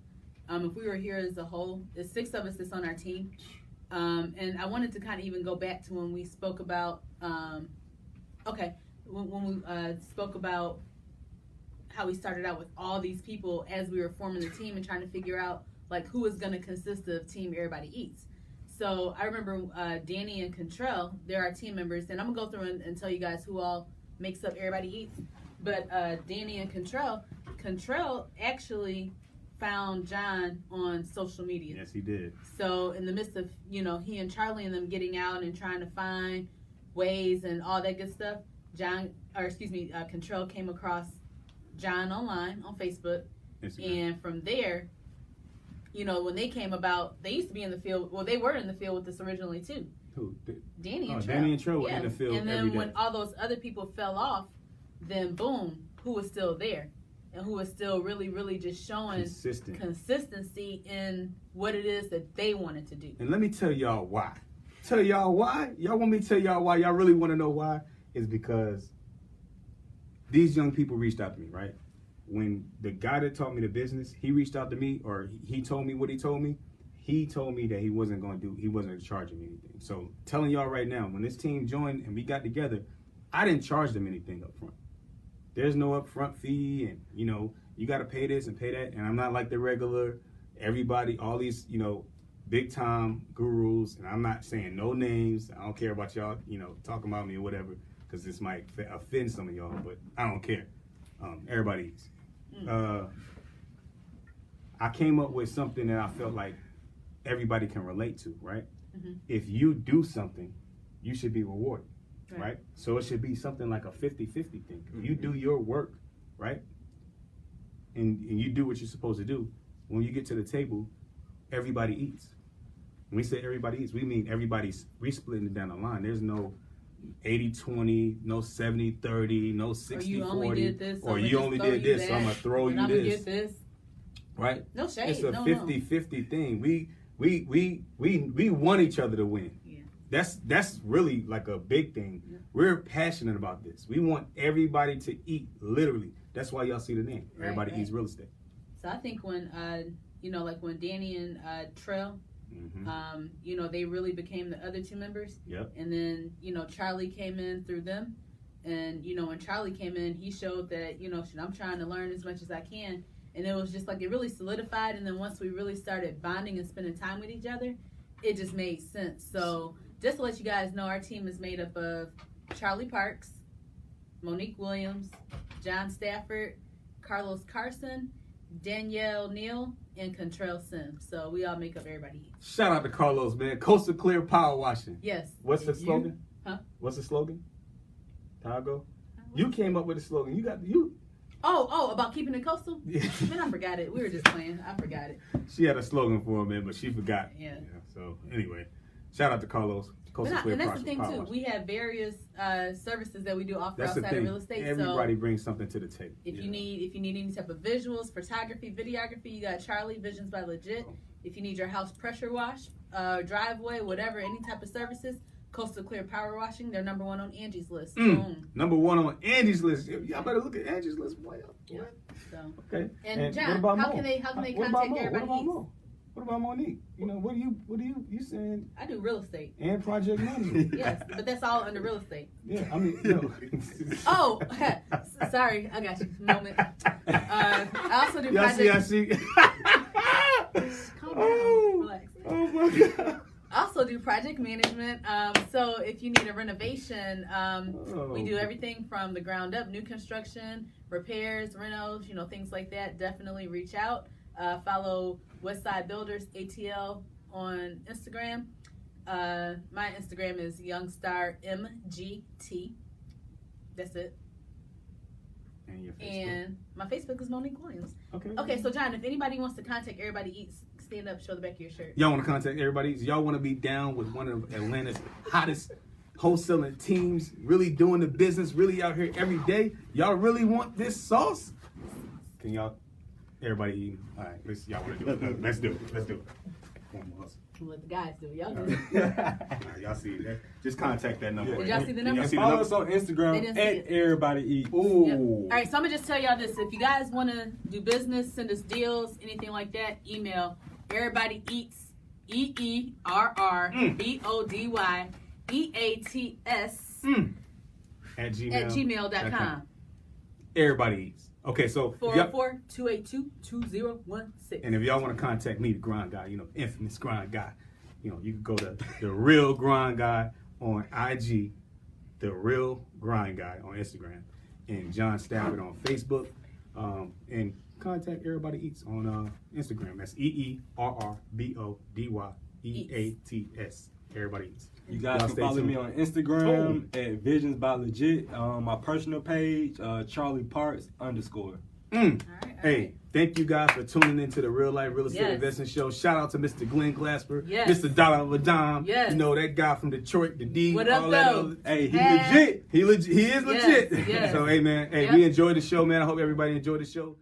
If we were here as a whole, there's 6 of us that's on our team. And I wanted to kind of even go back to when we spoke about, when we spoke about how we started out with all these people as we were forming the team and trying to figure out like who is going to consist of Team Everybody Eats. So I remember Danny and Contrell, they're our team members, and I'm gonna go through and tell you guys who all makes up Everybody Eats. But Danny and Contrell actually found John on social media. Yes, he did. So in the midst of, he and Charlie and them getting out and trying to find ways and all that good stuff, Contrell came across John online on Facebook. And from there, when they came about, they used to be in the field. Well, they were in the field with us originally too. Who? Danny and Trell. Danny and Trell were in the field and then every day. when all those other people fell off, then boom, who was still there? And who was still really, really just showing consistency in what it is that they wanted to do. And let me tell y'all why. Y'all want me to tell y'all why? Y'all really want to know why? Is because these young people reached out to me, right? When the guy that taught me the business, he reached out to me, or he told me what he told me. He told me that he wasn't charging me anything. So telling y'all right now, when this team joined and we got together, I didn't charge them anything up front. There's no upfront fee, and you got to pay this and pay that. And I'm not like the regular everybody, all these big time gurus. And I'm not saying no names. I don't care about y'all talking about me or whatever, because this might offend some of y'all. But I don't care. Everybody eats. I came up with something that I felt like everybody can relate to, right? Mm-hmm. If you do something, you should be rewarded. Right? So it should be something like a 50-50 thing. If you do your work, right, and you do what you're supposed to do, when you get to the table, everybody eats. When we say everybody eats, we mean we splitting it down the line. There's no 80-20, no 70-30, no 60-40. Or you only did this, so I'm going to throw you this. Get this. Right? No shade. It's a 50-50 thing. We want each other to win. That's really like a big thing. Yeah. We're passionate about this. We want everybody to eat, literally. That's why y'all see the name. Everybody eats real estate. So I think when, when Danny and Trell, they really became the other two members. Yep. And then, Charlie came in through them. And, when Charlie came in, he showed that, I'm trying to learn as much as I can. And it was just like, it really solidified. And then once we really started bonding and spending time with each other, it just made sense. So just to let you guys know, our team is made up of Charlie Parks, Monique Williams, John Stafford, Carlos Carson, Danielle Neal, and Contrell Sims. So we all make up Everybody Eats. Shout out to Carlos, man. Coastal Clear Power Washing. Yes. What's the slogan? What's the slogan? Tago? You came up with the slogan. Oh, about keeping it coastal? Man, I forgot it. We were just playing. I forgot it. She had a slogan for him, man, but she forgot. Yeah. So anyway, shout out to Carlos. And that's the thing too. We have various services that we do offer outside of real estate. Everybody brings something to the table. If you need any type of visuals, photography, videography, you got Charlie Visions by Legit. If you need your house pressure wash, driveway, whatever, any type of services, Coastal Clear Power Washing, they're number one on Angie's list. Number one on Angie's list. Y'all better look at Angie's list. Boy. Yeah. So. Okay. And John, how can they contact Everybody Eats? What about Monique? What do you saying? I do real estate and project management. Yes, but that's all under real estate. Yeah, I mean, no. Oh, sorry, I got you. Moment. I also do project. I see. Calm down, relax. Oh my God. I also do project management. So if you need a renovation, we do everything from the ground up, new construction, repairs, renos, things like that. Definitely reach out. Follow Westside Builders ATL on Instagram. My Instagram is YoungstarMGT. That's it. And your Facebook? And my Facebook is Monique Williams. Okay. So John, if anybody wants to contact Everybody Eats, stand up, show the back of your shirt. Y'all want to contact Everybody Eats? Y'all want to be down with one of Atlanta's hottest wholesaling teams, really doing the business, really out here every day? Y'all really want this sauce? Can y'all? Everybody eating. All right, y'all want to do it. Let's do it. Let the guys do it. Y'all do it. Y'all see that? Just contact that number. Did y'all see the number? Follow us on Instagram at Everybody Eats. Ooh. Yep. All right, so I'm going to just tell y'all this. If you guys want to do business, send us deals, anything like that, email Everybody Eats, EERRBODYEATS at gmail.com. Everybody Eats. Okay, so 404-282-2016. And if y'all want to contact me, the grind guy, infamous grind guy, you can go to The Real Grind Guy on IG, The Real Grind Guy on Instagram, and John Stafford on Facebook. And contact Everybody Eats on Instagram. That's EERRBODYEATS. Everybody Eats. You guys Y'all can stay follow tuned. me on Instagram at Visions by Legit. My personal page, Charlie Parts _. Hey, thank you guys for tuning into the Real Life Real Estate Yes. Investing Show. Shout out to Mr. Glenn Glasper, Yes. Mr. Dollar of a Dime. Yes. You know that guy from Detroit, the D. What up, all that though? other. Hey, he Hey. legit. He is legit. Yes. So hey man, Yep. we enjoyed the show, man. I hope everybody enjoyed the show.